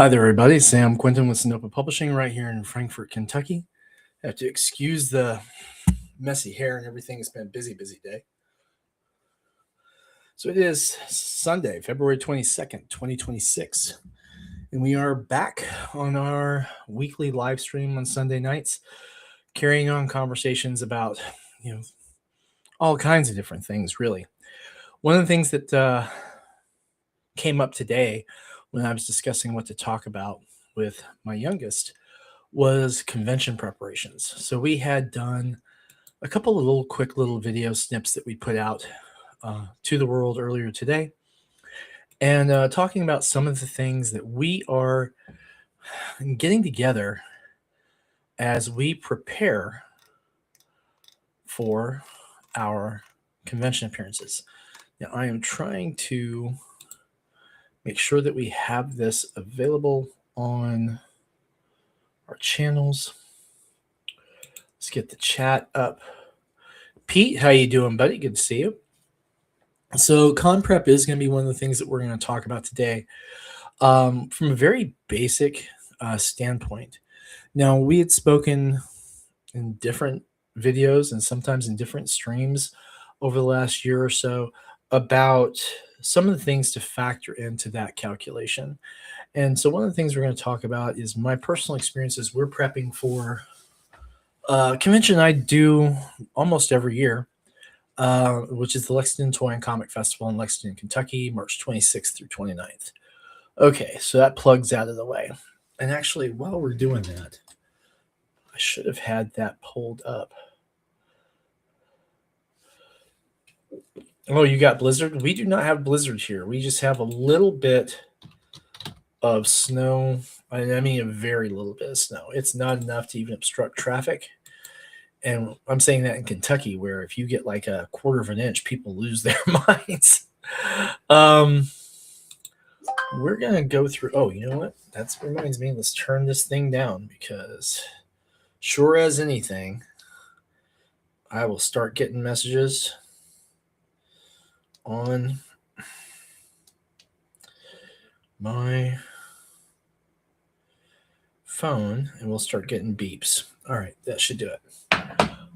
Hi there, everybody. Sam Quinton with Sinopa Publishing right here in Frankfort, Kentucky. I have to excuse the messy hair and everything. It's been a busy, busy day. So it is Sunday, February 22nd, 2026. And we are back on our weekly live stream on Sunday nights, carrying on conversations about, all kinds of different things, really. One of the things that came up today when I was discussing what to talk about with my youngest was convention preparations. So we had done a couple of quick little video snips that we put out to the world earlier today, and talking about some of the things that we are getting together as we prepare for our convention appearances. Now, I am trying to make sure that we have this available on our channels. Let's get the chat up. Pete, how you doing, buddy? Good to see you. So con prep is going to be one of the things that we're going to talk about today from a very basic standpoint. Now, we had spoken in different videos and sometimes in different streams over the last year or so about some of the things to factor into that calculation. And so one of the things we're going to talk about is my personal experiences. We're prepping for a convention I do almost every year, which is the Lexington Toy and Comic Festival in Lexington, Kentucky, March 26th through 29th. Okay, so that plug's out of the way. And actually, while we're doing that, I should have had that pulled up. Oh, you got blizzard? We do not have blizzard here. We just have a little bit of snow. I mean, a very little bit of snow. It's not enough to even obstruct traffic. And I'm saying that in Kentucky, where if you get like a quarter of an inch, people lose their minds. We're going to go through. Oh, you know what? That reminds me. Let's turn this thing down because sure as anything, I will start getting messages on my phone and we'll start getting beeps. All right, that should do it.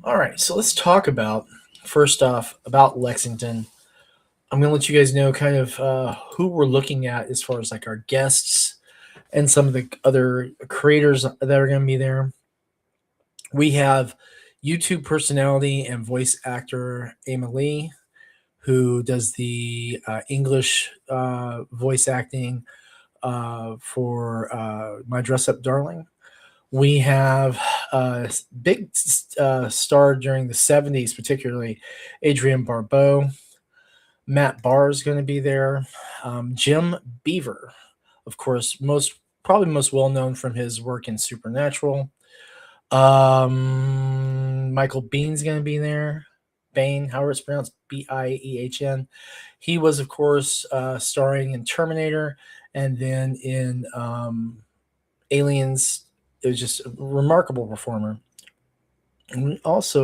All right, so let's talk about, first off, about Lexington. I'm going to let you guys know kind of who we're looking at as far as like our guests and some of the other creators that are going to be there. We have YouTube personality and voice actor Emily, who does the English voice acting for My Dress Up Darling. We have a big star during the 70s, particularly Adrienne Barbeau. Matt Barr is going to be there. Jim Beaver, of course, probably most well known from his work in Supernatural. Michael Biehn's going to be there. Bain, however it's pronounced, Biehn. He was, of course, starring in Terminator and then in Aliens. It was just a remarkable performer. And we also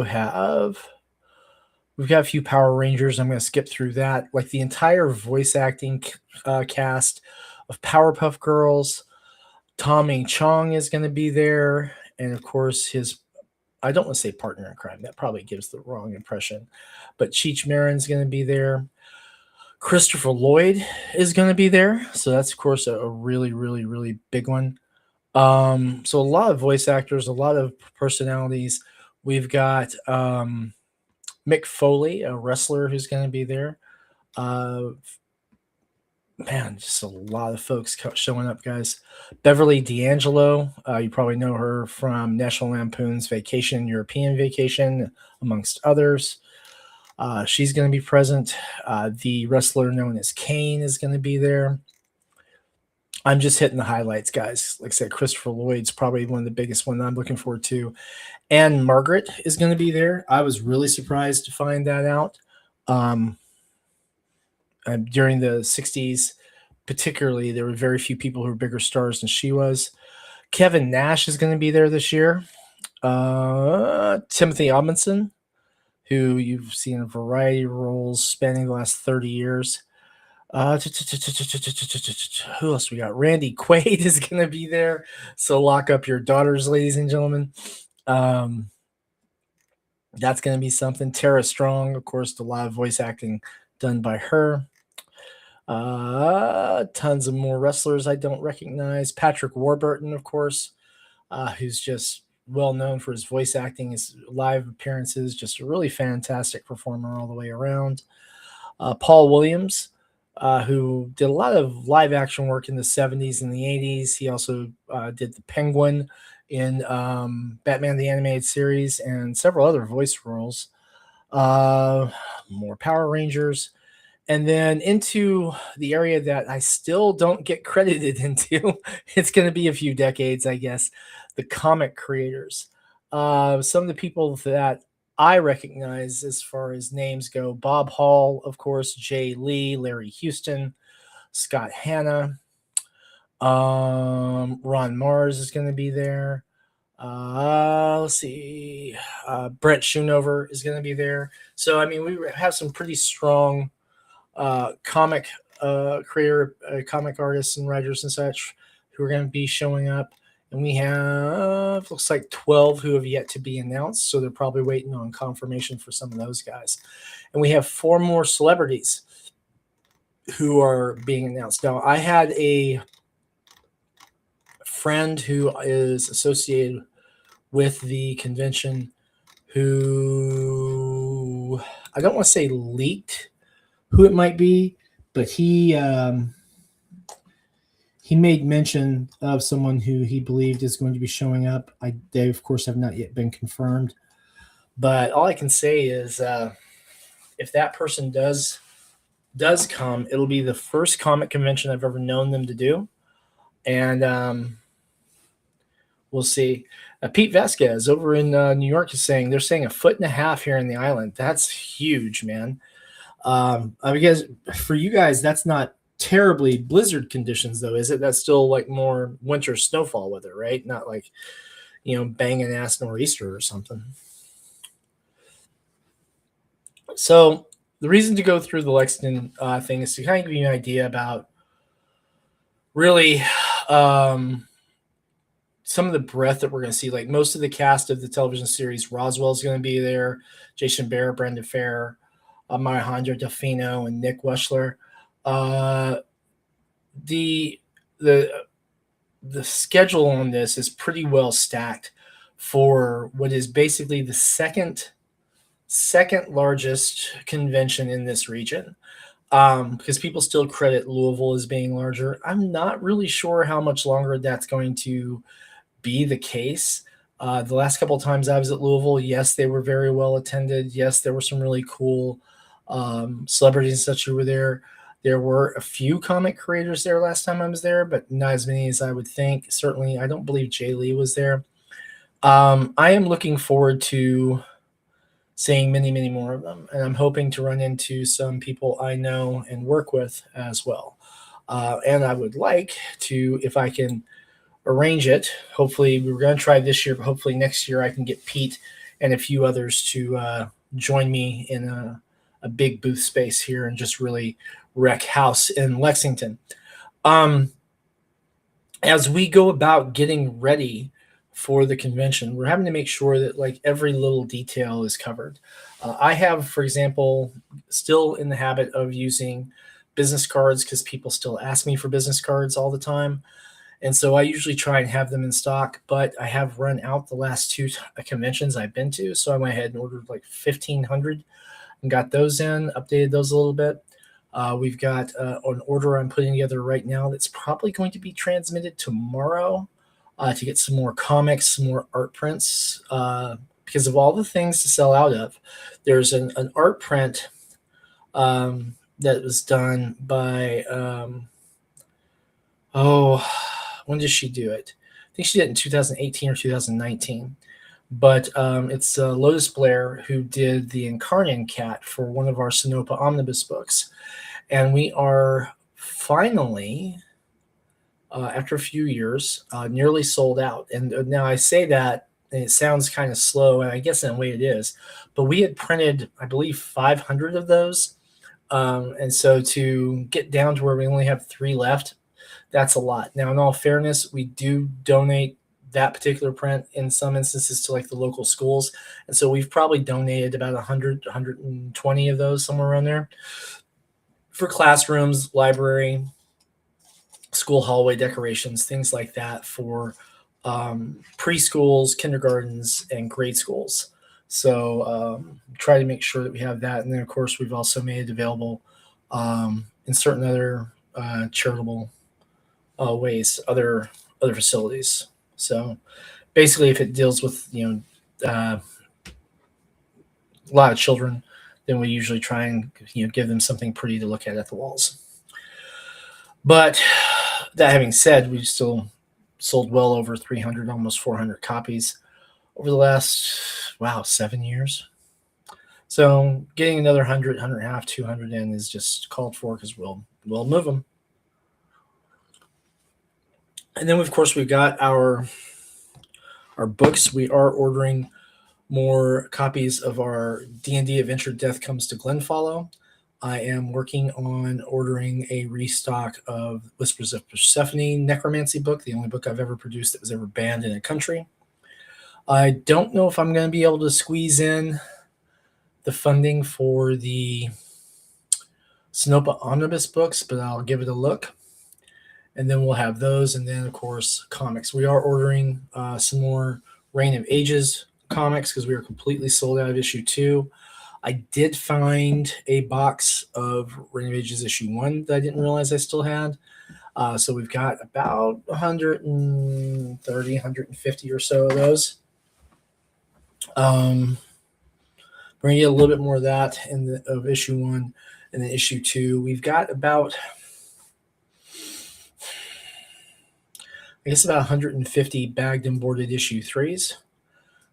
we've got a few Power Rangers. I'm going to skip through that. Like the entire voice acting cast of Powerpuff Girls. Tommy Chong is going to be there. And of course, I don't want to say partner in crime. That probably gives the wrong impression. But Cheech Marin's going to be there. Christopher Lloyd is going to be there. So that's, of course, a really, really, really big one. So a lot of voice actors, a lot of personalities. We've got Mick Foley, a wrestler who's going to be there. Man, just a lot of folks showing up, guys. Beverly D'Angelo, you probably know her from National Lampoon's Vacation, European Vacation, amongst others. She's going to be present. The wrestler known as Kane is going to be there. I'm just hitting the highlights, guys. Like I said, Christopher Lloyd's probably one of the biggest ones I'm looking forward to. And Margaret is going to be there. I was really surprised to find that out. During the 60s, particularly, there were very few people who were bigger stars than she was. Kevin Nash is going to be there this year. Timothy Amundsen, who you've seen in a variety of roles spanning the last 30 years. Who else we got? Randy Quaid is going to be there. So lock up your daughters, ladies and gentlemen. That's going to be something. Tara Strong, of course, the live voice acting done by her. Tons of more wrestlers I don't recognize. Patrick Warburton, of course, who's just well known for his voice acting, his live appearances, just a really fantastic performer all the way around. Paul Williams, who did a lot of live action work in the 70s and the 80s. He also did the Penguin in Batman the Animated Series and several other voice roles. More Power Rangers. And then into the area that I still don't get credited into. It's going to be a few decades, I guess. The comic creators. Some of the people that I recognize as far as names go: Bob Hall, of course, Jay Lee, Larry Houston, Scott Hanna, Ron Mars is going to be there. Let's see. Brent Schoonover is going to be there. So, I mean, we have some pretty strong comic creator, comic artists and writers and such who are going to be showing up. And we have, looks like 12 who have yet to be announced. So they're probably waiting on confirmation for some of those guys. And we have 4 more celebrities who are being announced. Now, I had a friend who is associated with the convention who, I don't want to say leaked who it might be, but he made mention of someone who he believed is going to be showing up. They, of course, have not yet been confirmed. But all I can say is if that person does come, it'll be the first comic convention I've ever known them to do. And we'll see. Pete Vasquez over in New York is saying, they're saying 1.5 feet here in the island. That's huge, man. I guess for you guys, that's not terribly blizzard conditions, though, is it? That's still like more winter snowfall weather, right? Not like, banging ass nor'easter or something. So the reason to go through the Lexington thing is to kind of give you an idea about really some of the breadth that we're going to see. Like most of the cast of the television series, Roswell is going to be there. Jason Behr, Brenda Fair, Alejandro Delfino, and Nick Weschler. The schedule on this is pretty well stacked for what is basically the second largest convention in this region. Because people still credit Louisville as being larger. I'm not really sure how much longer that's going to be the case. The last couple of times I was at Louisville, yes, they were very well attended. Yes, there were some really cool celebrities and such who were there. There were a few comic creators there last time I was there, but not as many as I would think. Certainly, I don't believe Jay Lee was there. I am looking forward to seeing many, many more of them, and I'm hoping to run into some people I know and work with as well. And I would like to, if I can arrange it, hopefully we were going to try this year, but hopefully next year I can get Pete and a few others to join me in a big booth space here and just really wreck house in Lexington. As we go about getting ready for the convention, we're having to make sure that like every little detail is covered. I have, for example, still in the habit of using business cards because people still ask me for business cards all the time. And so I usually try and have them in stock, but I have run out the last 2 conventions I've been to. So I went ahead and ordered like 1,500 and got those in, updated those a little bit. We've got an order I'm putting together right now that's probably going to be transmitted tomorrow to get some more comics, some more art prints, because of all the things to sell out of. There's an art print that was done by, when did she do it? I think she did it in 2018 or 2019. But it's Lotus Blair who did the Incarnate Cat for one of our Sinopa Omnibus books. And we are finally, after a few years, nearly sold out. And now I say that, and it sounds kind of slow, and I guess in a way it is. But we had printed, I believe, 500 of those And so to get down to where we only have 3 left, that's a lot. Now, in all fairness, we do donate that particular print in some instances to like the local schools. And so we've probably donated about 100, 120 of those, somewhere around there, for classrooms, library, school hallway decorations, things like that for preschools, kindergartens, and grade schools. So try to make sure that we have that. And then, of course, we've also made it available in certain other charitable ways, other facilities. So basically, if it deals with a lot of children, then we usually try and give them something pretty to look at the walls. But that having said, we've still sold well over 300, almost 400 copies over the last 7 years. So getting another 100, 150, 200 in is just called for because we'll move them. And then, of course, we've got our books. We are ordering more copies of our D&D Adventure Death Comes to Glenfollow. I am working on ordering a restock of Whispers of Persephone necromancy book, the only book I've ever produced that was ever banned in a country. I don't know if I'm going to be able to squeeze in the funding for the Sinopa Omnibus books, but I'll give it a look. And then we'll have those. And then, of course, comics. We are ordering some more Reign of Ages comics because we are completely sold out of issue 2. I did find a box of Reign of Ages issue 1 that I didn't realize I still had. So we've got about 130, 150 or so of those. We're going to get a little bit more of that of issue 1 and then issue 2. We've got about 150 bagged and boarded issue 3s.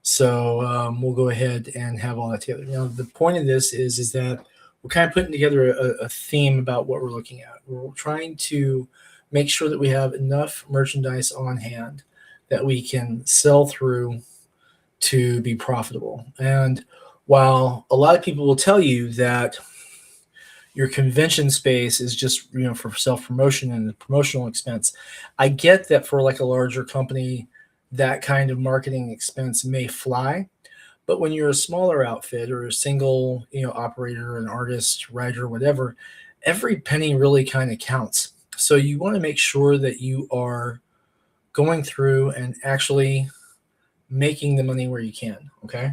So we'll go ahead and have all that together. Now, the point of this is that we're kind of putting together a theme about what we're looking at. We're trying to make sure that we have enough merchandise on hand that we can sell through to be profitable. And while a lot of people will tell you that your convention space is just for self-promotion and the promotional expense, I get that for like a larger company, that kind of marketing expense may fly. But when you're a smaller outfit or a single operator, an artist, writer, whatever, every penny really kind of counts. So you want to make sure that you are going through and actually making the money where you can. Okay.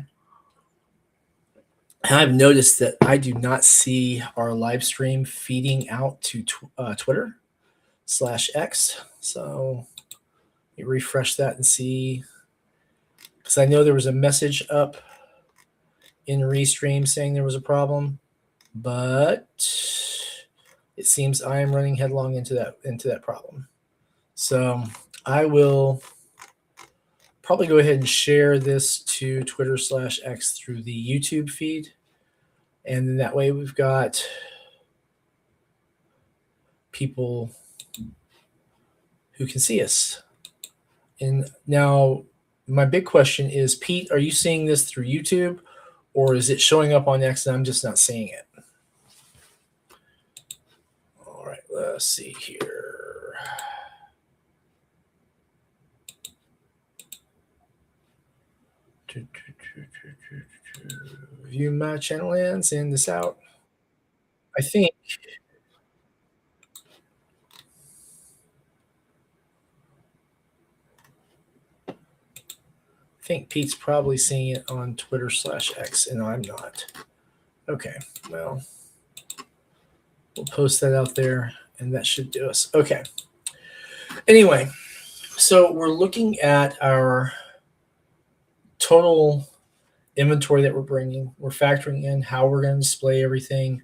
And I've noticed that I do not see our live stream feeding out to Twitter/X. So you refresh that and see, because I know there was a message up in Restream saying there was a problem, but it seems I am running headlong into that problem. So I will probably go ahead and share this to Twitter/X through the YouTube feed. And then that way we've got people who can see us. And now my big question is, Pete, are you seeing this through YouTube or is it showing up on X and I'm just not seeing it? All right, let's see here. View my channel and send this out. I think Pete's probably seeing it on Twitter/X and I'm not. Okay, well, we'll post that out there and that should do us. Okay. Anyway, so we're looking at our total inventory that we're bringing. We're factoring in how we're going to display everything,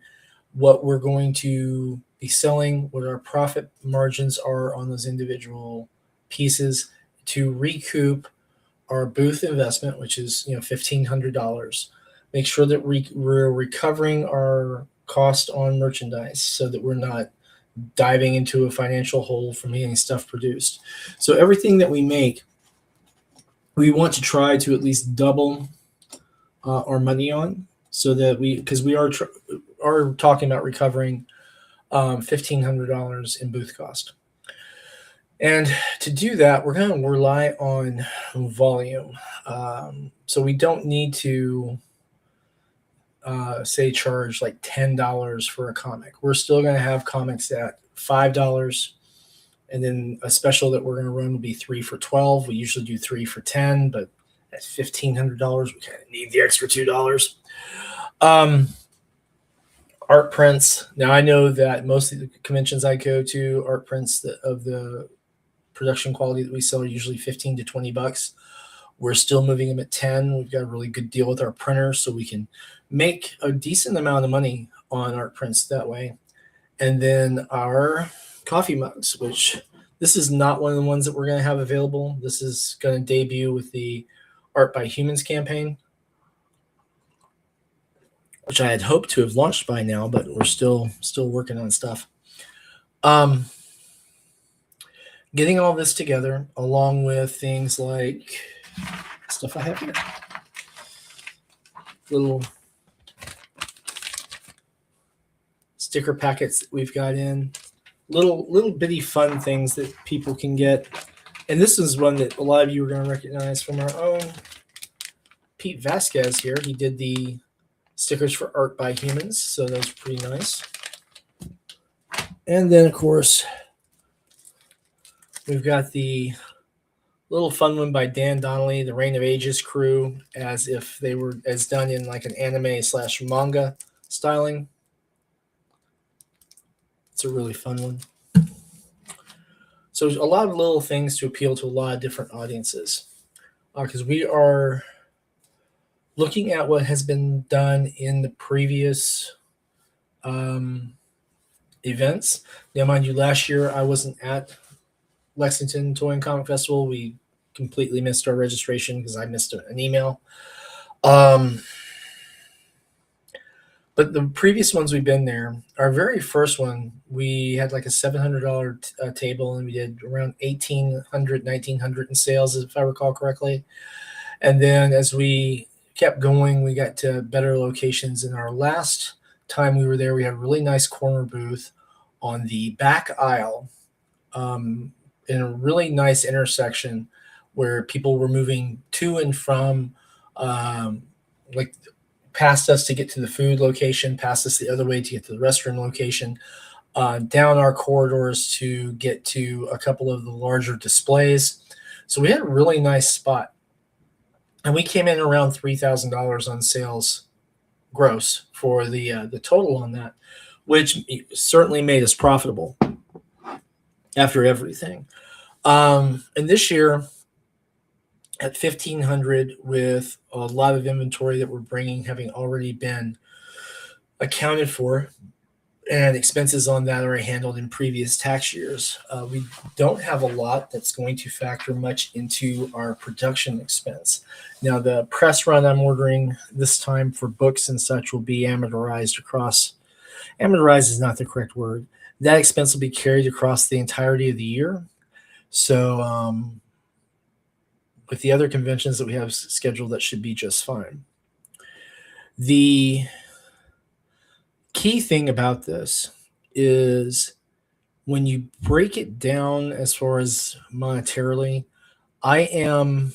what we're going to be selling, what our profit margins are on those individual pieces to recoup our booth investment, which is $1,500. Make sure that we're recovering our cost on merchandise so that we're not diving into a financial hole from getting stuff produced. So everything that we make, we want to try to at least double our money on, so that because we are are talking about recovering $1,500 in booth cost. And to do that, we're going to rely on volume. So we don't need to, say, charge like $10 for a comic. We're still going to have comics at $5. And then a special that we're going to run will be 3 for $12. We usually do 3 for $10, but at $1,500, we kind of need the extra $2. Art prints. Now, I know that most of the conventions I go to, art prints of the production quality that we sell are usually 15 to 20 bucks. We're still moving them at 10. We've got a really good deal with our printer, so we can make a decent amount of money on art prints that way. And then our coffee mugs, which this is not one of the ones that we're going to have available. This is going to debut with the Art by Humans campaign, which I had hoped to have launched by now, but we're still working on stuff. Getting all this together, along with things like stuff I have here, little sticker packets that we've got in, little bitty fun things that people can get. And this is one that a lot of you are going to recognize from our own Pete Vasquez here. He did the stickers for Art by Humans, so those are pretty nice. And then, of course, we've got the little fun one by Dan Donnelly, the Reign of Ages crew, as if they were as done in like an anime/manga styling. It's a really fun one. So a lot of little things to appeal to a lot of different audiences, because we are looking at what has been done in the previous events. Now, mind you, last year I wasn't at Lexington Toy and Comic Festival. We completely missed our registration because I missed an email. But the previous ones we've been there, our very first one, we had like a $700 table, and we did around $1,800, $1,900 in sales, if I recall correctly. And then as we kept going, we got to better locations. In our last time we were there, we had a really nice corner booth on the back aisle, in a really nice intersection where people were moving to and from, like past us to get to the food location, past us the other way to get to the restroom location, down our corridors to get to a couple of the larger displays. So we had a really nice spot. And we came in around $3,000 on sales gross for the total on that, which certainly made us profitable after everything. And this year, at $1,500, with a lot of inventory that we're bringing having already been accounted for, and expenses on that are handled in previous tax years, we don't have a lot that's going to factor much into our production expense. Now, the press run I'm ordering this time for books and such will be amortized across. Amortized is not the correct word. That expense will be carried across the entirety of the year. So, with the other conventions that we have scheduled, that should be just fine. The key thing about this is when you break it down as far as monetarily, I am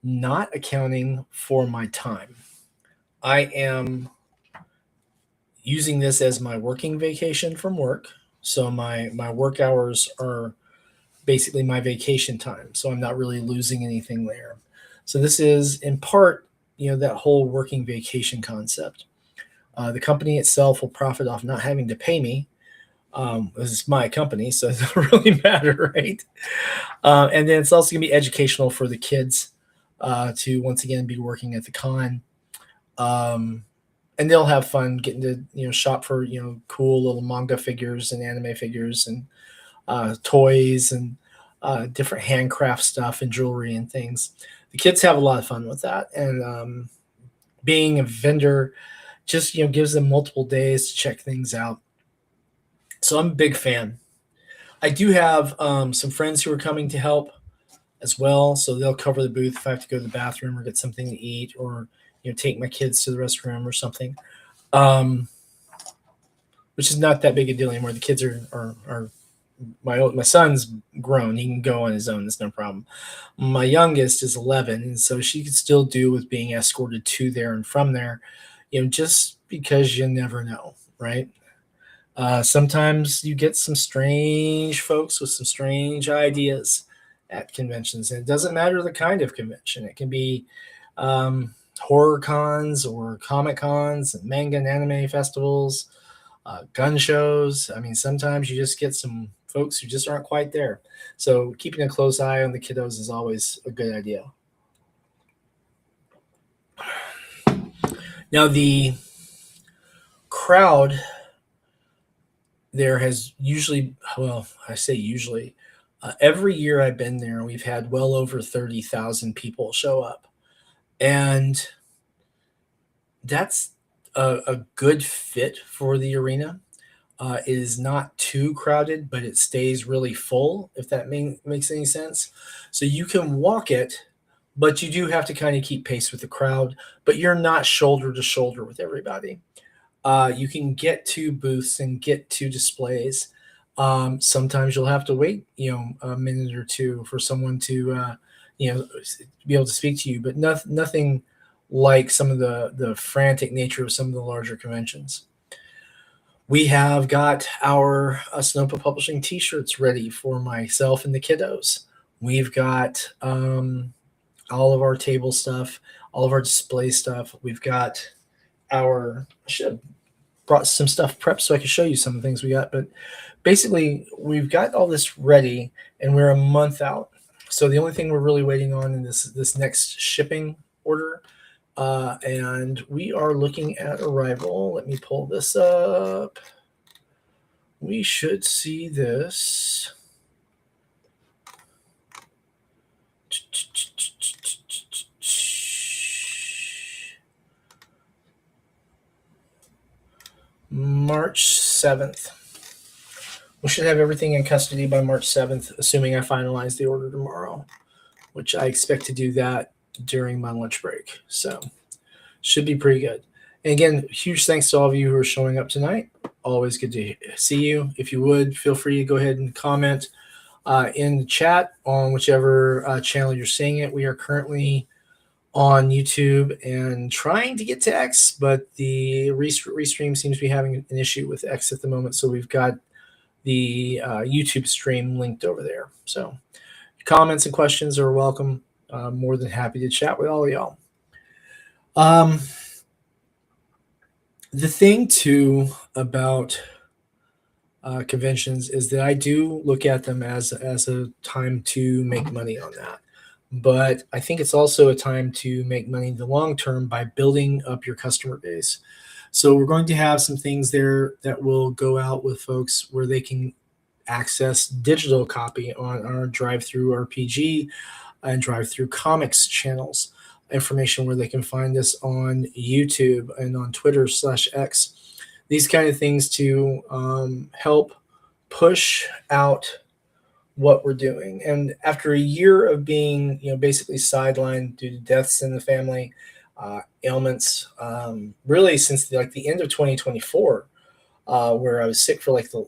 not accounting for my time. I am using this as my working vacation from work. So my work hours are basically my vacation time. So I'm not really losing anything there. So this is in part, that whole working vacation concept. The company itself will profit off not having to pay me. This is my company, so it doesn't really matter, right? And then it's also going to be educational for the kids to once again be working at the con. And they'll have fun getting to shop for cool little manga figures and anime figures and toys and different handcraft stuff and jewelry and things. The kids have a lot of fun with that, and being a vendor just gives them multiple days to check things out. So I'm a big fan. I do have some friends who are coming to help as well, so they'll cover the booth if I have to go to the bathroom or get something to eat, or take my kids to the restroom or something. which is not that big a deal anymore. The kids are my son's grown; he can go on his own. It's no problem. My youngest is 11, and so she could still do with being escorted to there and from there, just because you never know, right? Sometimes you get some strange folks with some strange ideas at conventions, and it doesn't matter the kind of convention. It can be horror cons or comic cons, and manga and anime festivals, gun shows. I mean, sometimes you just get some folks who just aren't quite there. So keeping a close eye on the kiddos is always a good idea. Now, the crowd there has usually, well, I say usually, every year I've been there, we've had well over 30,000 people show up. And that's a good fit for the arena. It is not too crowded, but it stays really full, if that makes any sense. So you can walk it, but you do have to kind of keep pace with the crowd, but you're not shoulder to shoulder with everybody. You can get to booths and get to displays. Sometimes you'll have to wait, a minute or two for someone to, be able to speak to you, but nothing like some of the frantic nature of some of the larger conventions. We have got our Snowpa Publishing T-shirts ready for myself and the kiddos. We've got all of our table stuff, all of our display stuff. We've got I should have brought some stuff prepped so I could show you some of the things we got. But basically, we've got all this ready, and we're a month out. So the only thing we're really waiting on in this next shipping order, and we are looking at arrival. Let me pull this up. We should see this. March 7th. We should have everything in custody by March 7th, assuming I finalize the order tomorrow, which I expect to do that during my lunch break. So should be pretty good. And again, huge thanks to all of you who are showing up tonight. Always good to see you. If you would, feel free to go ahead and comment in the chat on whichever channel you're seeing it. We are currently on YouTube and trying to get to X, but the Restream seems to be having an issue with X at the moment. So we've got the YouTube stream linked over there. So comments and questions are welcome. More than happy to chat with all of y'all. The thing too about conventions is that I do look at them as a time to make money on that. But I think it's also a time to make money in the long term by building up your customer base. So we're going to have some things there that will go out with folks where they can access digital copy on our drive-through RPG and drive-through comics channels. Information where they can find us on YouTube and on Twitter/X. These kind of things to help push out what we're doing. And after a year of being, basically sidelined due to deaths in the family, ailments, really since the end of 2024, where I was sick for like the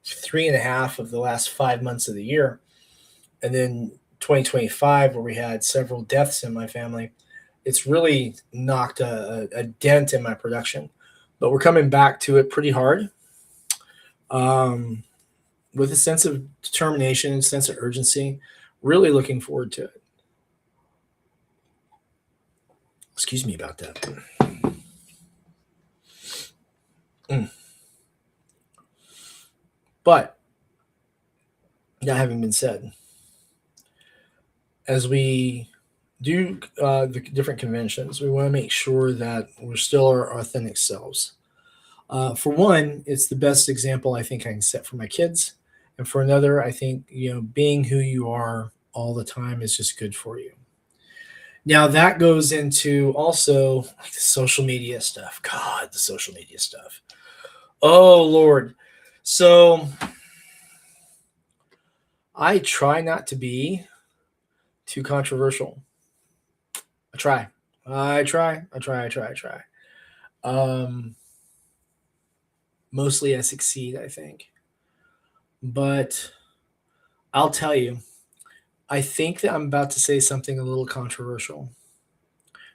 3.5 of the last 5 months of the year, and then 2025 where we had several deaths in my family, it's really knocked a dent in my production. But we're coming back to it pretty hard. With a sense of determination and sense of urgency, really looking forward to it. Excuse me about that. But that having been said, as we do the different conventions, we want to make sure that we're still our authentic selves. For one, it's the best example I think I can set for my kids. And for another, I think, being who you are all the time is just good for you. Now that goes into also like the social media stuff. God, the social media stuff. Oh, Lord. So I try not to be too controversial. I try. Mostly I succeed, I think. But I'll tell you, I think that I'm about to say something a little controversial.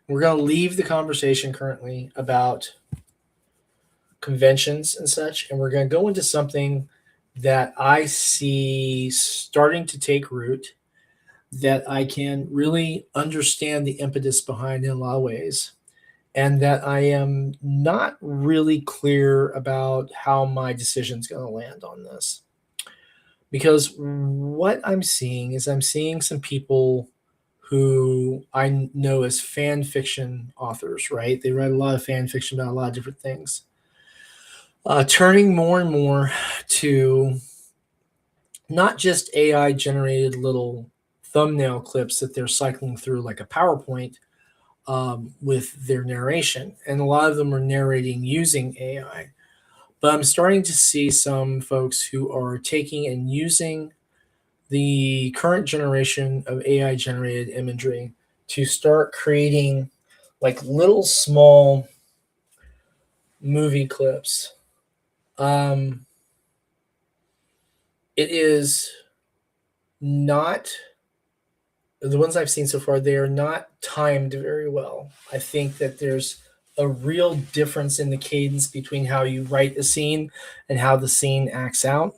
We're going to leave the conversation currently about conventions and such, and we're going to go into something that I see starting to take root, that I can really understand the impetus behind in a lot of ways, and that I am not really clear about how my decision's going to land on this. Because what I'm seeing is I'm seeing some people who I know as fan fiction authors, right? They write a lot of fan fiction about a lot of different things, turning more and more to not just AI generated little thumbnail clips that they're cycling through like a PowerPoint with their narration. And a lot of them are narrating using AI. But I'm starting to see some folks who are taking and using the current generation of AI generated imagery to start creating like little small movie clips. Um, it is not the ones I've seen so far, they are not timed very well. I think that there's a real difference in the cadence between how you write a scene and how the scene acts out.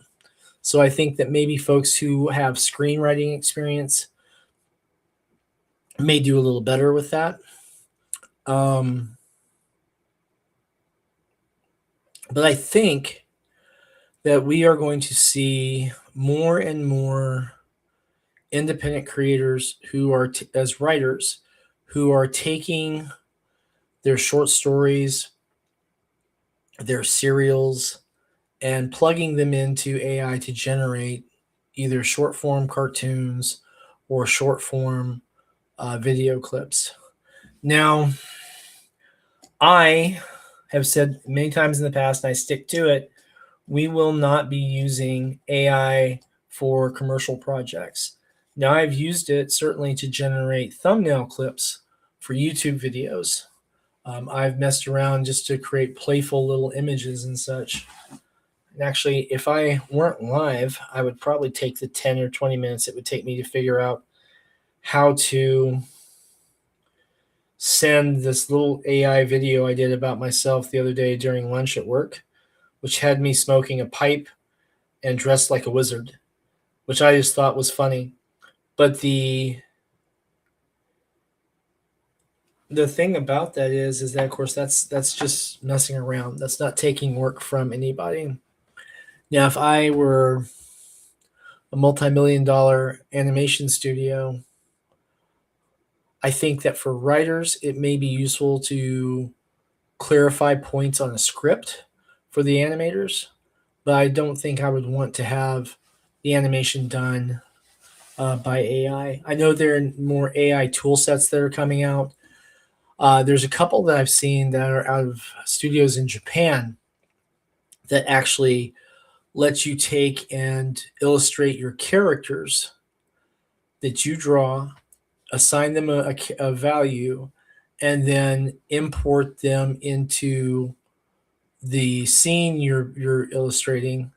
So I think that maybe folks who have screenwriting experience may do a little better with that. Um, but I think that we are going to see more and more independent creators who are, as writers, who are taking their short stories, their serials, and plugging them into AI to generate either short form cartoons or short form video clips. Now, I have said many times in the past, and I stick to it, we will not be using AI for commercial projects. Now, I've used it certainly to generate thumbnail clips for YouTube videos. I've messed around just to create playful little images and such. And actually, if I weren't live, I would probably take the 10 or 20 minutes it would take me to figure out how to send this little AI video I did about myself the other day during lunch at work, which had me smoking a pipe and dressed like a wizard, which I just thought was funny. But the thing about that is that of course that's just messing around. That's not taking work from anybody. Now, if I were a multi-million dollar animation studio, I think that for writers, it may be useful to clarify points on a script for the animators, but I don't think I would want to have the animation done by AI. I know there are more AI tool sets that are coming out. There's a couple that I've seen that are out of studios in Japan that actually lets you take and illustrate your characters that you draw, assign them a value, and then import them into the scene you're illustrating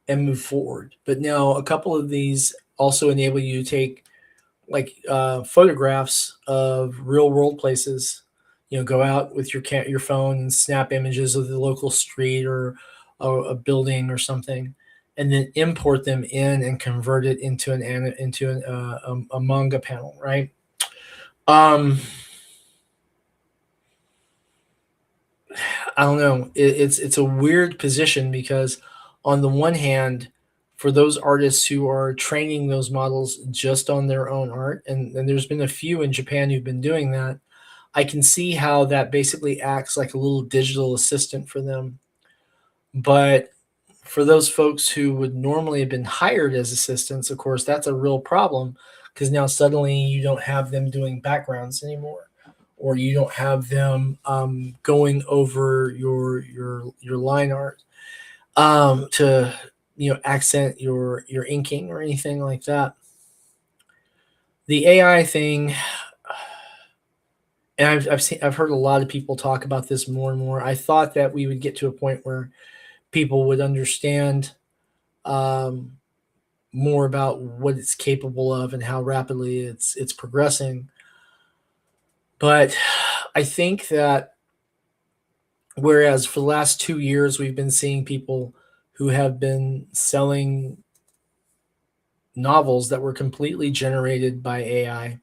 and move forward. But now a couple of these also enable you to take like photographs of real world places. You know, go out with your phone and snap images of the local street or a building or something, and then import them in and convert it into a manga panel, right? Um, I don't know. It's a weird position because on the one hand, for those artists who are training those models just on their own art, and there's been a few in Japan who've been doing that, I can see how that basically acts like a little digital assistant for them. But for those folks who would normally have been hired as assistants, of course, that's a real problem because now suddenly you don't have them doing backgrounds anymore, or you don't have them going over your line art to accent your inking or anything like that. The AI thing, and I've heard a lot of people talk about this more and more. I thought that we would get to a point where people would understand more about what it's capable of and how rapidly it's progressing. But I think that whereas for the last 2 years we've been seeing people who have been selling novels that were completely generated by AI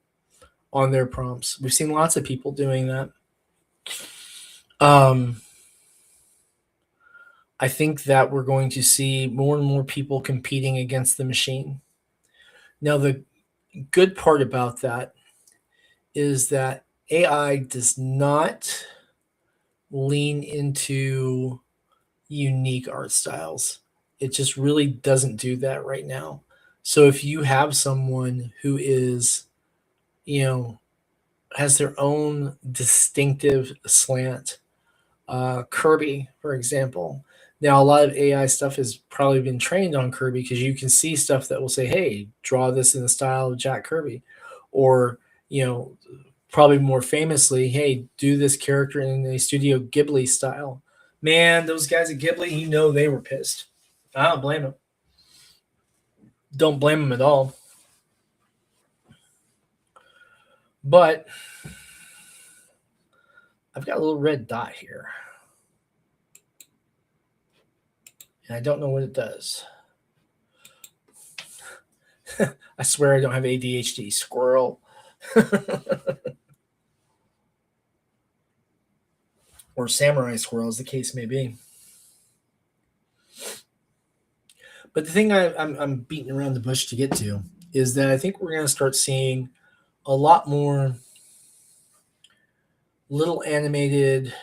on their prompts. We've seen lots of people doing that. Um, I think that we're going to see more and more people competing against the machine. Now, the good part about that is that AI does not lean into unique art styles. It just really doesn't do that right now. So if you have someone who is, you know, has their own distinctive slant, Kirby, for example. Now, a lot of AI stuff has probably been trained on Kirby because you can see stuff that will say, "Hey, draw this in the style of Jack Kirby," or probably more famously, "Hey, do this character in a Studio Ghibli style." Man, those guys at Ghibli, they were pissed. I don't blame them. Don't blame them at all. But I've got a little red dot here, and I don't know what it does. I swear I don't have ADHD. Squirrel. Or samurai squirrel, as the case may be. But the thing I'm beating around the bush to get to is that I think we're going to start seeing a lot more little animated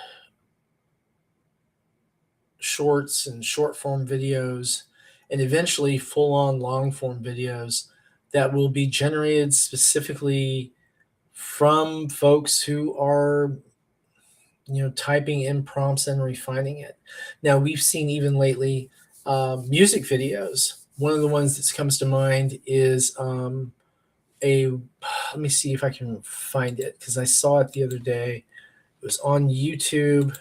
shorts and short form videos, and eventually full on long form videos that will be generated specifically from folks who are typing in prompts and refining it. Now we've seen even lately music videos. One of the ones that comes to mind is let me see if I can find it because I saw it the other day. It was on YouTube,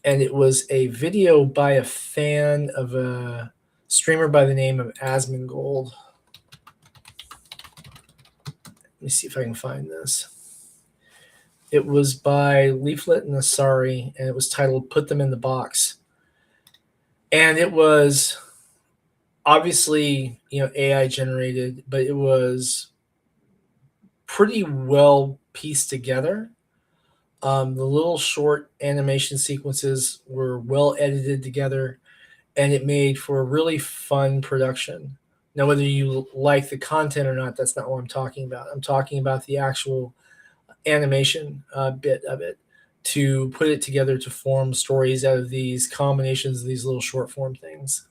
and it was a video by a fan of a streamer by the name of Asmongold. Let me see if I can find this. It was by Leaflet and Asari, and it was titled "Put Them in the Box." And it was obviously, AI generated, but it was pretty well pieced together. The little short animation sequences were well edited together, and it made for a really fun production. Now, whether you like the content or not, that's not what I'm talking about. I'm talking about the actual animation bit of it, to put it together to form stories out of these combinations of these little short form things.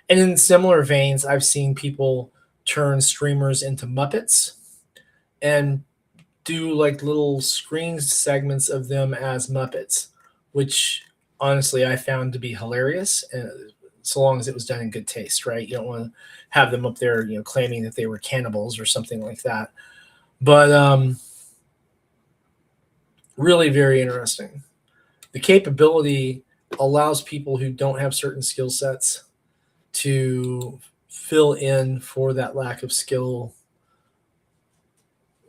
And in similar veins, I've seen people turn streamers into Muppets and do like little screen segments of them as Muppets, which honestly I found to be hilarious. And so long as it was done in good taste, right? You don't want to have them up there, claiming that they were cannibals or something like that. But really very interesting. The capability allows people who don't have certain skill sets to fill in for that lack of skill.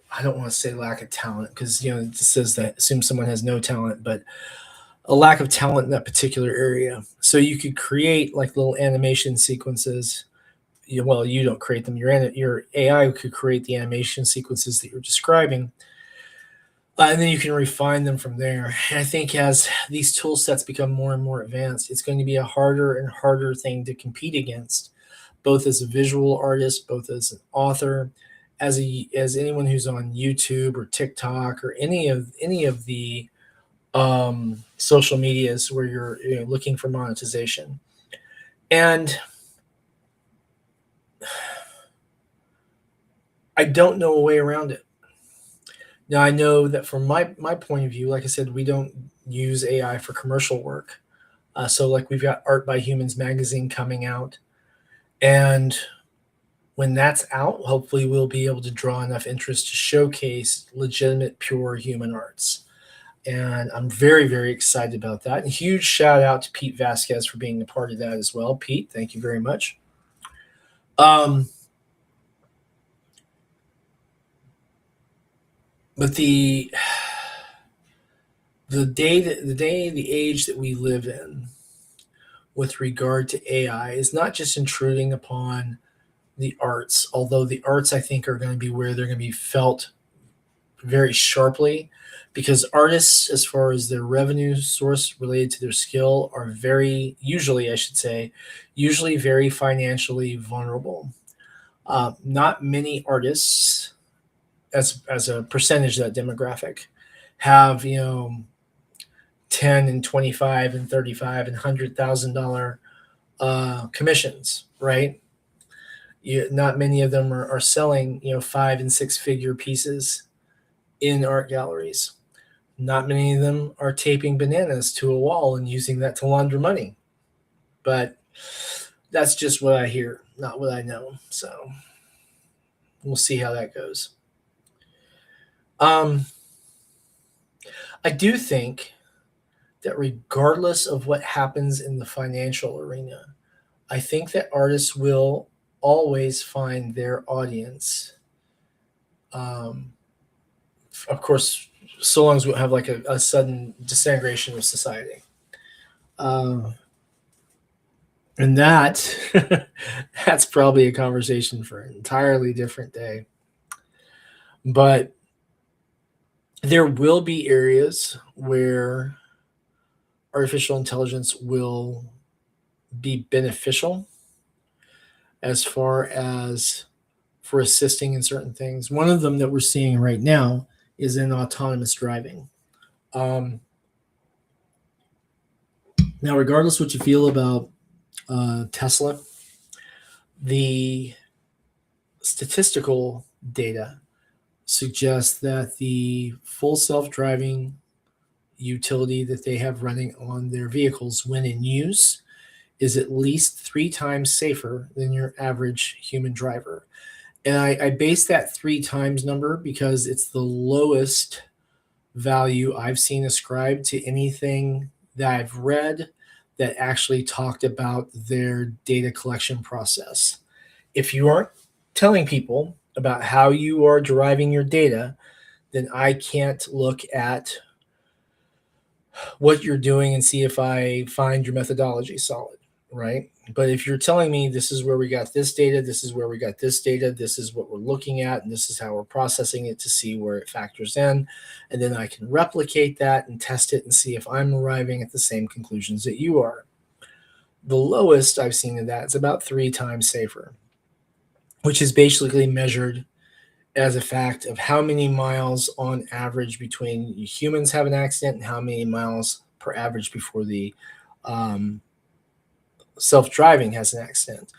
I don't want to say lack of talent because it just says that assumes someone has no talent, but a lack of talent in that particular area. So you could create like little animation sequences. Well, you don't create them. Your AI could create the animation sequences that you're describing, and then you can refine them from there. And I think as these tool sets become more and more advanced, it's going to be a harder and harder thing to compete against, both as a visual artist, both as an author, as anyone who's on YouTube or TikTok or any of the social medias where you're looking for monetization. And I don't know a way around it. Now, I know that from my point of view, like I said, we don't use AI for commercial work. So like we've got Art by Humans magazine coming out. And when that's out, hopefully we'll be able to draw enough interest to showcase legitimate, pure human arts. And I'm very, very excited about that. And huge shout out to Pete Vasquez for being a part of that as well. Pete, thank you very much. But the age that we live in with regard to AI is not just intruding upon the arts, although the arts I think are going to be where they're going to be felt very sharply, because artists, as far as their revenue source related to their skill, are very usually, I should say, usually very financially vulnerable. Not many artists, as a percentage of that demographic, have 10 and 25 and 35 and $100,000 commissions, right? Not many of them are selling 5 and 6 figure pieces in art galleries. Not many of them are taping bananas to a wall and using that to launder money. But that's just what I hear, not what I know. So we'll see how that goes. I do think that regardless of what happens in the financial arena, I think that artists will always find their audience. Of course, so long as we don't have like a sudden disintegration of society. And that's probably a conversation for an entirely different day. But there will be areas where artificial intelligence will be beneficial as far as for assisting in certain things. One of them that we're seeing right now is in autonomous driving. Now, regardless what you feel about Tesla, the statistical data suggests that the full self-driving utility that they have running on their vehicles when in use is at least 3 times safer than your average human driver. And I base that 3 times number because it's the lowest value I've seen ascribed to anything that I've read that actually talked about their data collection process. If you aren't telling people about how you are deriving your data, then I can't look at what you're doing and see if I find your methodology solid, right? But if you're telling me this is where we got this data, this is where we got this data, this is what we're looking at, and this is how we're processing it to see where it factors in, and then I can replicate that and test it and see if I'm arriving at the same conclusions that you are. The lowest I've seen of that is about 3 times safer, which is basically measured as a fact of how many miles on average between humans have an accident and how many miles per average before the self-driving has an accident.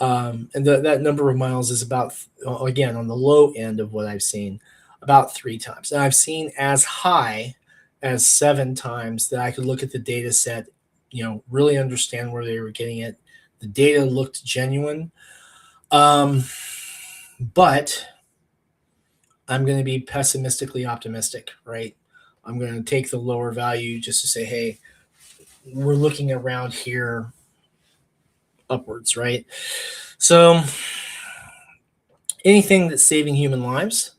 And that number of miles is about, again, on the low end of what I've seen, about 3 times. And I've seen as high as 7 times that I could look at the data set, really understand where they were getting it. The data looked genuine. But I'm going to be pessimistically optimistic, right? I'm going to take the lower value just to say, hey, we're looking around here upwards, right? So anything that's saving human lives,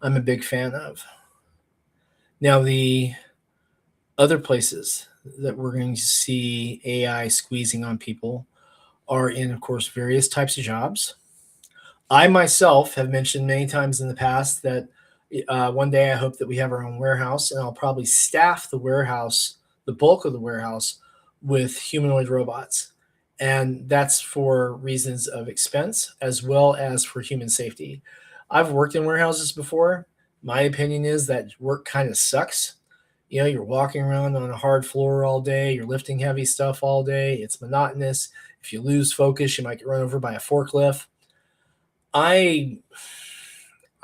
I'm a big fan of. Now, the other places that we're going to see AI squeezing on people are in, of course, various types of jobs. I myself have mentioned many times in the past that one day I hope that we have our own warehouse, and I'll probably staff the warehouse, the bulk of the warehouse, with humanoid robots. And that's for reasons of expense as well as for human safety. I've worked in warehouses before. My opinion is that work kind of sucks. You're walking around on a hard floor all day, you're lifting heavy stuff all day, it's monotonous. If you lose focus, you might get run over by a forklift. I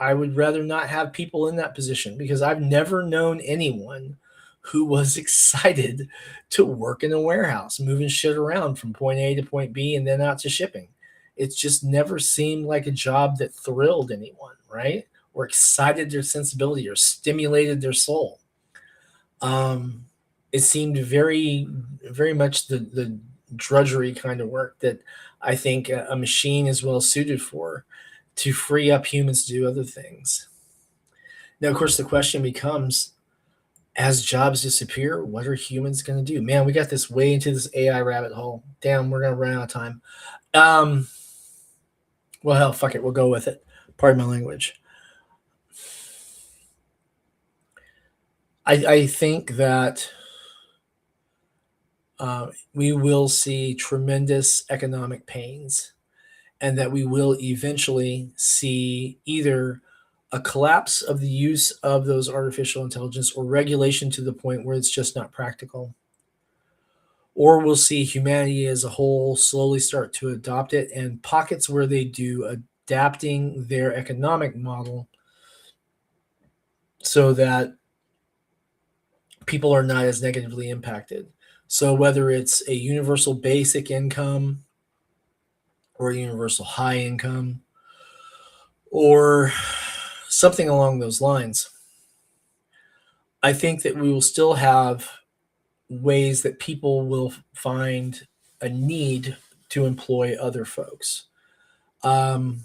would rather not have people in that position because I've never known anyone who was excited to work in a warehouse, moving shit around from point A to point B and then out to shipping. It's just never seemed like a job that thrilled anyone, right? Or excited their sensibility or stimulated their soul. It seemed very much the drudgery kind of work that I think a machine is well suited for, to free up humans to do other things. Now, of course, the question becomes, as jobs disappear, what are humans going to do? Man, we got this way into this AI rabbit hole. Damn, we're going to run out of time. Um, well, hell, fuck it. We'll go with it. Pardon my language. I think that we will see tremendous economic pains, and that we will eventually see either a collapse of the use of those artificial intelligence, or regulation to the point where it's just not practical. Or we'll see humanity as a whole slowly start to adopt it, and pockets where they do, adapting their economic model so that people are not as negatively impacted. So whether it's a universal basic income, or a universal high income, or something along those lines, I think that we will still have ways that people will find a need to employ other folks. Um,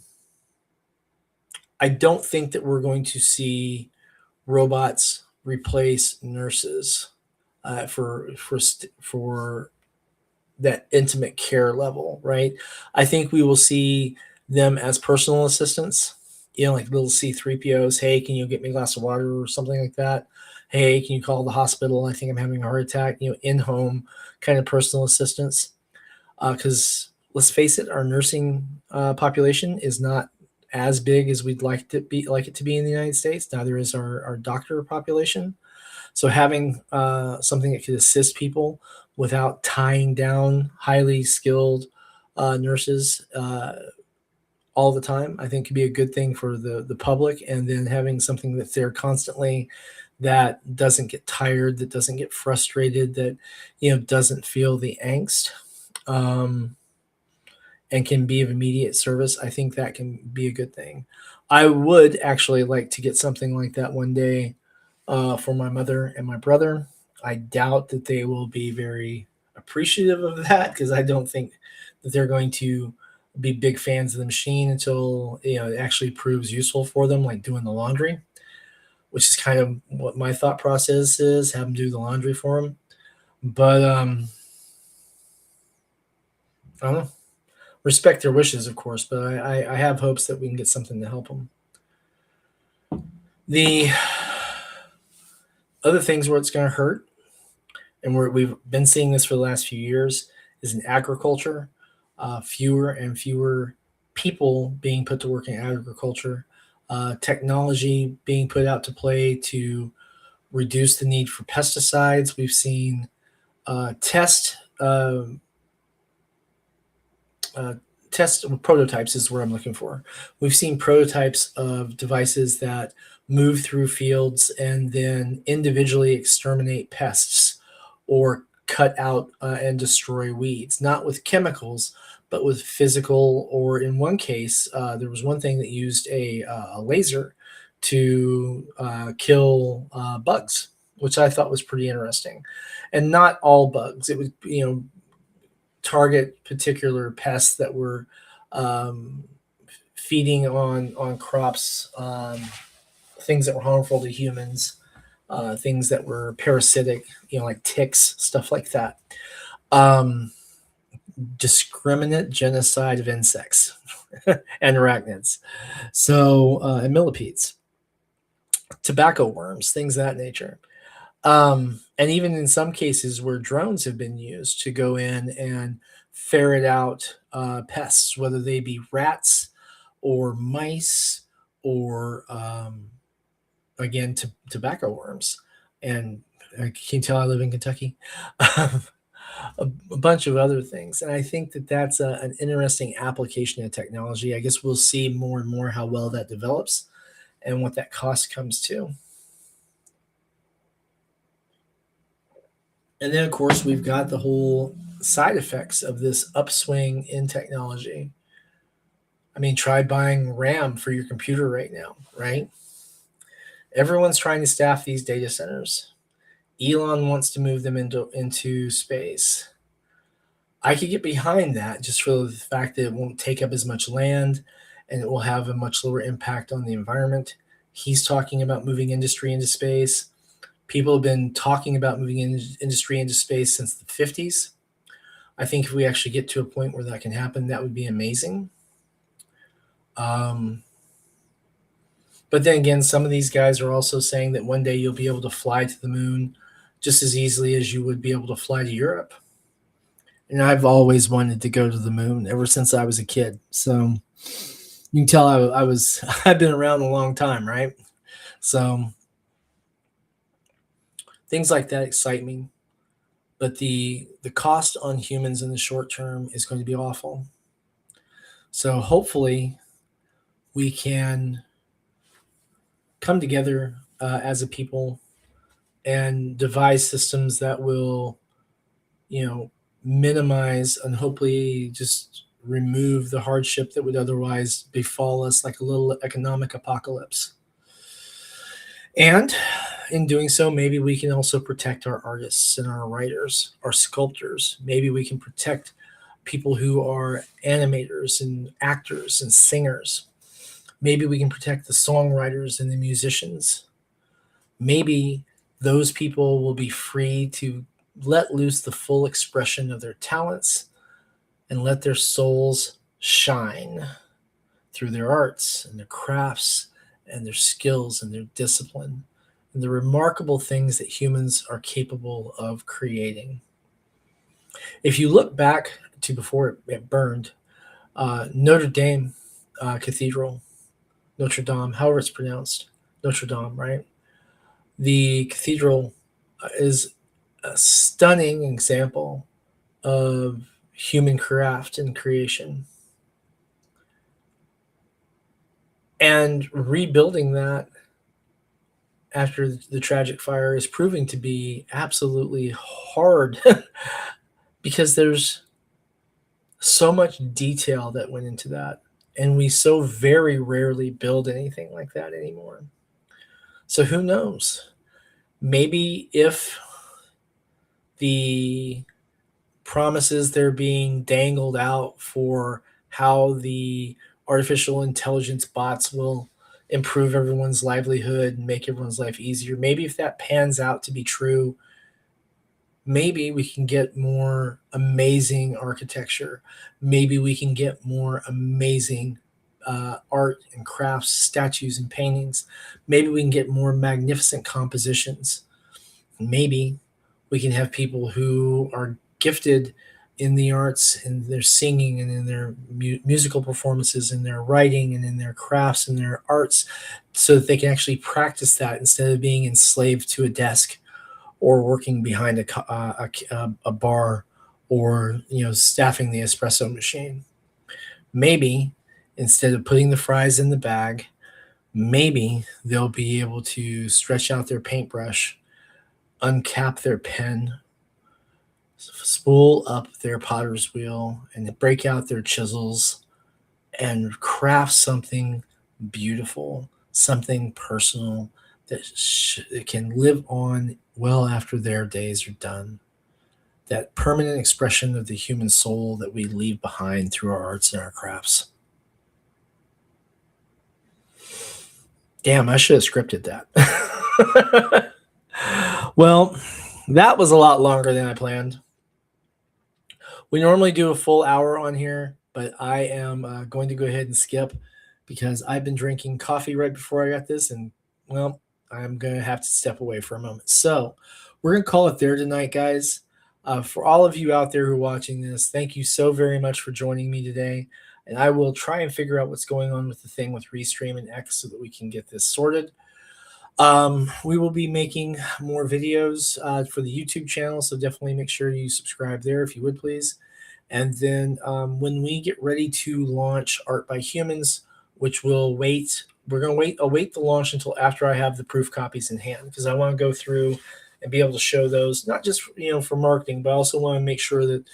I don't think that we're going to see robots replace nurses for that intimate care level, right? I think we will see them as personal assistants, like little C3POs. Hey, can you get me a glass of water or something like that? Hey, can you call the hospital? I think I'm having a heart attack. In home kind of personal assistants. Because let's face it, our nursing population is not as big as we'd like it to be in the United States. Neither is our doctor population. So having something that could assist people without tying down highly skilled nurses all the time, I think could be a good thing for the public. And then having something that's there constantly, that doesn't get tired, that doesn't get frustrated, that doesn't feel the angst, um, and can be of immediate service. I think that can be a good thing. I would actually like to get something like that one day for my mother and my brother. I doubt that they will be very appreciative of that, because I don't think that they're going to be big fans of the machine until it actually proves useful for them, like doing the laundry, which is kind of what my thought process is: have them do the laundry for them. But I don't know. Respect their wishes, of course, but I have hopes that we can get something to help them. The other things where it's going to hurt, and we've been seeing this for the last few years, is in agriculture. Fewer and fewer people being put to work in agriculture. Technology being put out to play to reduce the need for pesticides. We've seen test test prototypes is what I'm looking for. We've seen prototypes of devices that move through fields and then individually exterminate pests, or cut out and destroy weeds, not with chemicals, but with physical, or in one case, there was one thing that used a laser to kill bugs, which I thought was pretty interesting. And not all bugs. It would, target particular pests that were um, feeding on crops, things that were harmful to humans, things that were parasitic, like ticks, stuff like that. Um, Discriminate genocide of insects and arachnids, and millipedes, tobacco worms, things of that nature. And even in some cases where drones have been used to go in and ferret out pests, whether they be rats or mice, or again, tobacco worms. And can you tell I live in Kentucky? A bunch of other things. And I think that that's an interesting application of technology. I guess we'll see more and more how well that develops and what that cost comes to. And then, of course, we've got the whole side effects of this upswing in technology. I mean, try buying RAM for your computer right now, right? Everyone's trying to staff these data centers. Elon wants to move them into space. I could get behind that just for the fact that it won't take up as much land and it will have a much lower impact on the environment. He's talking about moving industry into space. People have been talking about moving industry into space since the 50s. I think if we actually get to a point where that can happen, that would be amazing. But then again, some of these guys are also saying that one day you'll be able to fly to the moon just as easily as you would be able to fly to Europe. And I've always wanted to go to the moon ever since I was a kid. So you can tell I've been around a long time, right? So things like that excite me. But the cost on humans in the short term is going to be awful. So hopefully we can come together as a people and devise systems that will, minimize and hopefully just remove the hardship that would otherwise befall us, like a little economic apocalypse. And in doing so, maybe we can also protect our artists and our writers, our sculptors. Maybe we can protect people who are animators and actors and singers. Maybe we can protect the songwriters and the musicians. Maybe those people will be free to let loose the full expression of their talents and let their souls shine through their arts and their crafts and their skills and their discipline and the remarkable things that humans are capable of creating. If you look back to before it burned, Notre Dame Cathedral, Notre Dame, however it's pronounced, Notre Dame, right? The cathedral is a stunning example of human craft and creation. And rebuilding that after the tragic fire is proving to be absolutely hard because there's so much detail that went into that. And we so very rarely build anything like that anymore. So who knows? Maybe if the promises they're being dangled out for how the artificial intelligence bots will improve everyone's livelihood and make everyone's life easier, maybe if that pans out to be true, maybe we can get more amazing architecture. Maybe we can get more amazing art and crafts, statues and paintings. Maybe we can get more magnificent compositions. Maybe we can have people who are gifted in the arts, in their singing and in their musical performances, in their writing and in their crafts and their arts, so that they can actually practice that instead of being enslaved to a desk or working behind a bar or staffing the espresso machine. Maybe instead of putting the fries in the bag, maybe they'll be able to stretch out their paintbrush, uncap their pen, spool up their potter's wheel, and break out their chisels and craft something beautiful, something personal that can live on well after their days are done. That permanent expression of the human soul that we leave behind through our arts and our crafts. Damn, I should have scripted that. Well, that was a lot longer than I planned. We normally do a full hour on here, but I am going to go ahead and skip because I've been drinking coffee right before I got this, and well, I'm going to have to step away for a moment. So we're going to call it there tonight, guys. For all of you out there who are watching this, thank you so very much for joining me today. And I will try and figure out what's going on with the thing with Restream and X so that we can get this sorted. We will be making more videos for the YouTube channel, so definitely make sure you subscribe there if you would, please. And then when we get ready to launch Art by Humans, which we're going to await the launch until after I have the proof copies in hand, because I want to go through and be able to show those, not just for marketing, but I also want to make sure that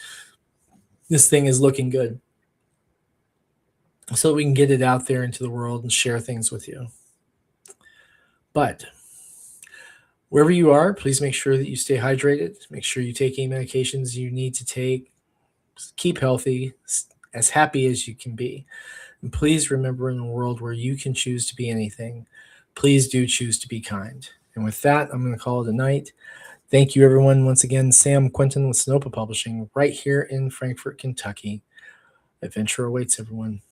this thing is looking good, so we can get it out there into the world and share things with you. But Wherever you are, please make sure that you stay hydrated. Make sure you take any medications you need to take. Keep healthy, as happy as you can be. And please remember, in a world where you can choose to be anything, please do choose to be kind. And with that, I'm going to call it a night. Thank you, everyone. Once again, Sam Quinton with Sinopa Publishing, right here in Frankfort, Kentucky. Adventure awaits, everyone.